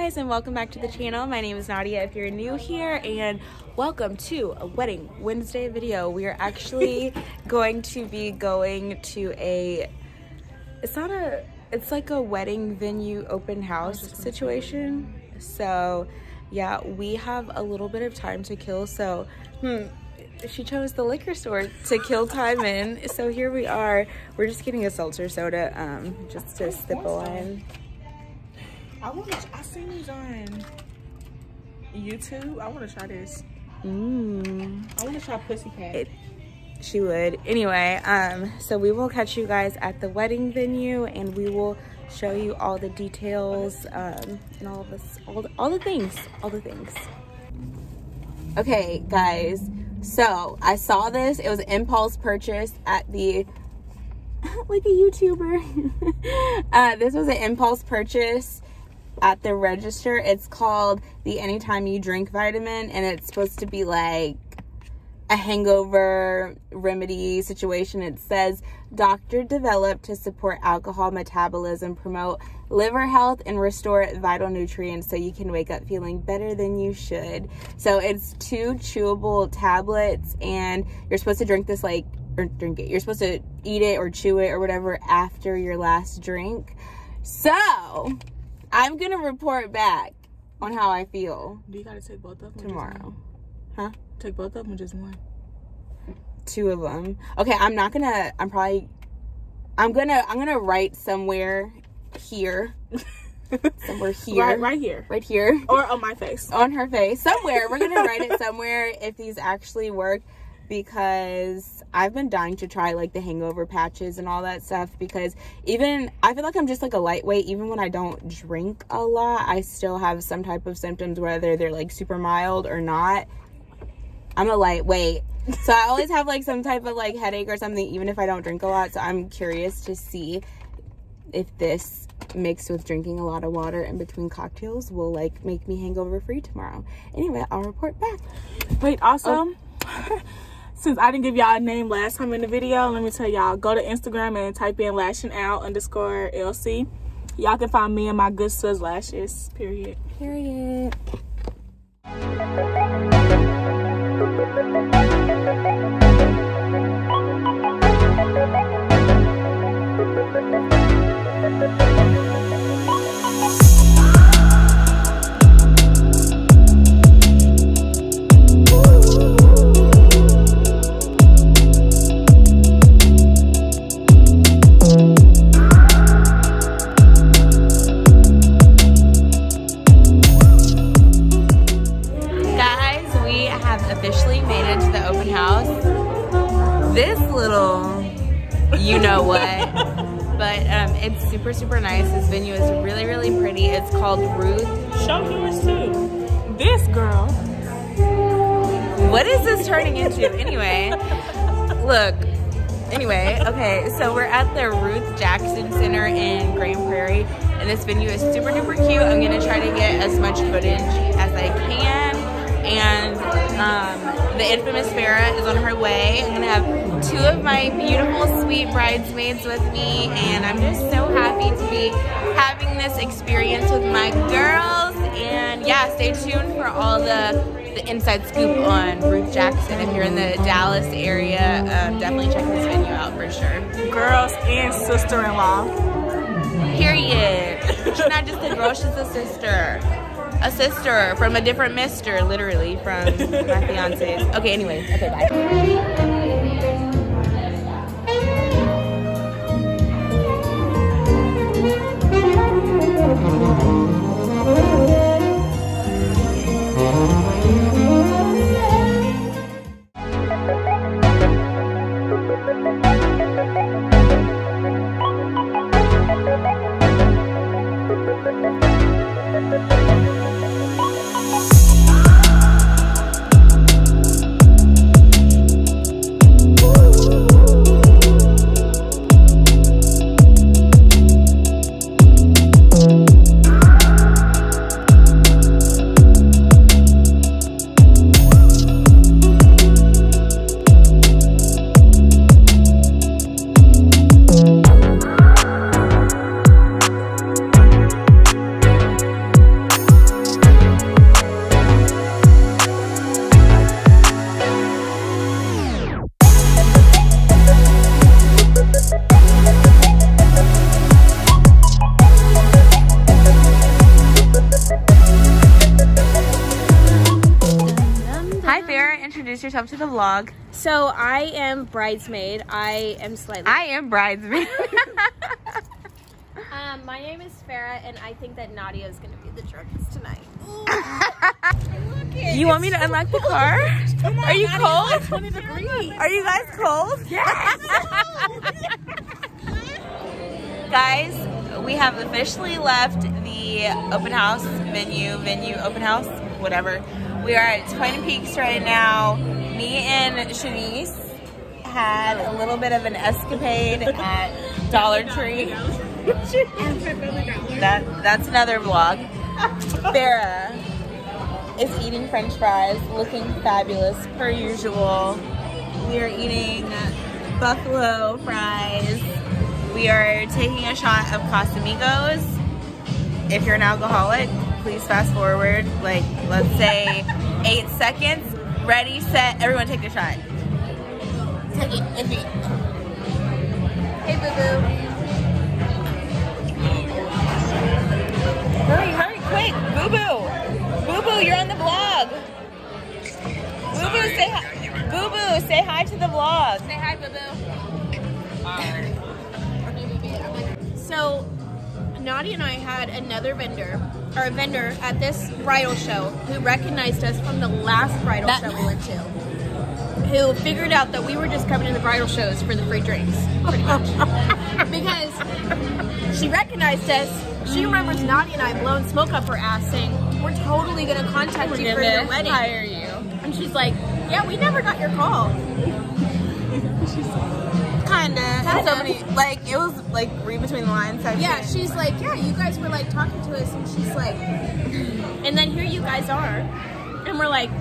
guys, and welcome back to the channel. My name is Naadia if you're new here, and welcome to a Wedding Wednesday video. We are actually going to be going to it's like a wedding venue open house situation. So yeah, we have a little bit of time to kill, so she chose the liquor store to kill time in. So here we are. We're just getting a seltzer soda just to stipple in. I seen these on YouTube. I want to try this. I want to try Pussycat. She would. Anyway, so we will catch you guys at the wedding venue, and we will show you all the details and all the things. Okay, guys. So I saw this. It was an impulse purchase at the like a YouTuber. This was an impulse purchase at the register. It's called the Anytime You Drink vitamin, and it's supposed to be like a hangover remedy situation. It says doctor developed to support alcohol metabolism, promote liver health, and restore vital nutrients so you can wake up feeling better than you should. So it's 2 chewable tablets, and you're supposed to drink this you're supposed to eat it or chew it or whatever after your last drink. So I'm gonna report back on how I feel. Do you gotta take both of them tomorrow? Huh? Take both of them or just one? 2 of them. Okay, I'm gonna write somewhere here. Somewhere here. Right here. Right here. Or on my face. On her face. Somewhere. We're gonna write it somewhere if these actually work, because I've been dying to try like the hangover patches and all that stuff, because I feel like I'm just like a lightweight. Even when I don't drink a lot, I still have some type of symptoms, whether they're like super mild or not. I'm a lightweight, so I always have like some type of like headache or something, even if I don't drink a lot. So I'm curious to see if this mixed with drinking a lot of water in between cocktails will like make me hangover free tomorrow. Anyway, I'll report back. Wait, also, since I didn't give y'all a name last time in the video, let me tell y'all, go to Instagram and type in lashingout_LC. Y'all can find me and my good sis lashes, period. Officially made it to the open house. This little you know what, but it's super nice. This venue is really pretty. It's called Ruth. Show yours too. This girl. What is this turning into? Anyway, look. Anyway, okay, so we're at the Ruth Jackson Center in Grand Prairie, and this venue is super duper cute. I'm gonna try to get as much footage as I can. And the infamous Farrah is on her way. I'm gonna have 2 of my beautiful, sweet bridesmaids with me, and I'm just so happy to be having this experience with my girls. And yeah, stay tuned for all the inside scoop on Ruth Jackson. If you're in the Dallas area, definitely check this venue out for sure. Girls and sister-in-law. Period. She's not just a girl, she's a sister. A sister from a different mister, literally, from my fiance's. Okay, anyway. Okay, bye. introduce yourself to the vlog. So I am bridesmaid. I am bridesmaid. My name is Farah, and I think that Naadia is going to be the drunkest tonight. You want me to unlock the car? Are you cold? 20 degrees. Are you guys cold? Yes. Guys, we have officially left the open house venue, open house, whatever. We are at Twin Peaks right now. Me and Shanice had a little bit of an escapade at Dollar Tree. That's another vlog. Farah is eating French fries, looking fabulous per usual. We are eating buffalo fries. We are taking a shot of Casamigos. If you're an alcoholic, please fast forward, like, let's say 8 seconds. Ready, set, everyone take a shot. Take it, it's me. Hey, boo-boo. Hurry, quick, boo-boo. Boo-boo, you're on the vlog. Boo-boo, say hi. Boo-boo, say hi to the vlog. Say hi, boo-boo. So, Naadia and I had another vendor at this bridal show who recognized us from the last bridal show we went to. Who figured out that we were just coming to the bridal shows for the free drinks, pretty much. Because she recognized us. She remembers Naadia and I blowing smoke up her ass saying, we're totally going to contact you for your wedding. Hire you. And she's like, yeah, we never got your call. Kinda. Like, it was like read between the lines. Yeah, she's like, yeah, you guys were like talking to us. And she's like, and then here you guys are. And we're like,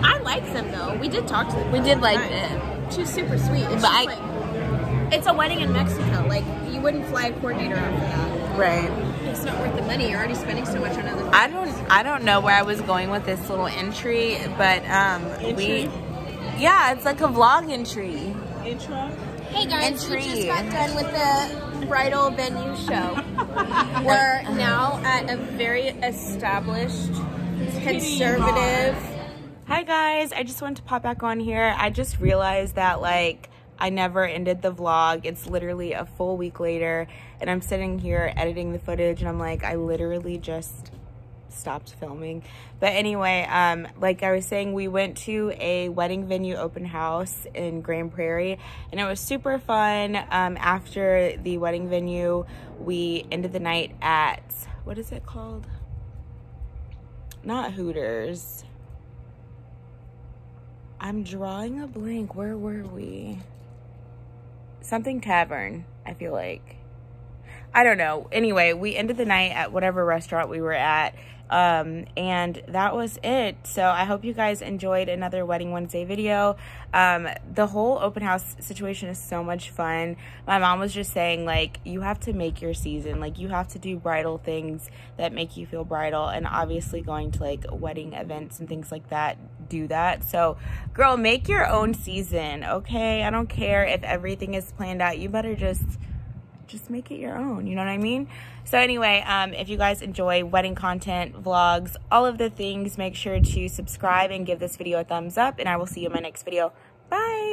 I like them though. We did talk to them. We did like them. She was super sweet. It's just like, it's a wedding in Mexico. Like, you wouldn't fly a coordinator out for that. Right. It's not worth the money. You're already spending so much on other things. I don't know where I was going with this little entry, but yeah, it's like a vlog entry. Intro. Hey guys, we just got done with the bridal venue show. We're now at a very established, conservative. Hi guys, I just wanted to pop back on here. I just realized that like I never ended the vlog. It's literally a full week later and I'm sitting here editing the footage and I'm like, I literally just stopped filming. But anyway, like I was saying, we went to a wedding venue open house in Grand Prairie and it was super fun. After the wedding venue, we ended the night at, what is it called? Not Hooters. I'm drawing a blank. Where were we? Something Tavern, I feel like. I don't know. Anyway, we ended the night at whatever restaurant we were at. And that was it. So I hope you guys enjoyed another Wedding Wednesday video. The whole open house situation is so much fun. My mom was just saying, like, you have to make your season. Like, you have to do bridal things that make you feel bridal. And obviously going to, like, wedding events and things like that do that. So, girl, make your own season, okay? I don't care if everything is planned out. You better just make it your own, you know what I mean? So anyway, if you guys enjoy wedding content, vlogs, all of the things, make sure to subscribe and give this video a thumbs up, and I will see you in my next video. Bye!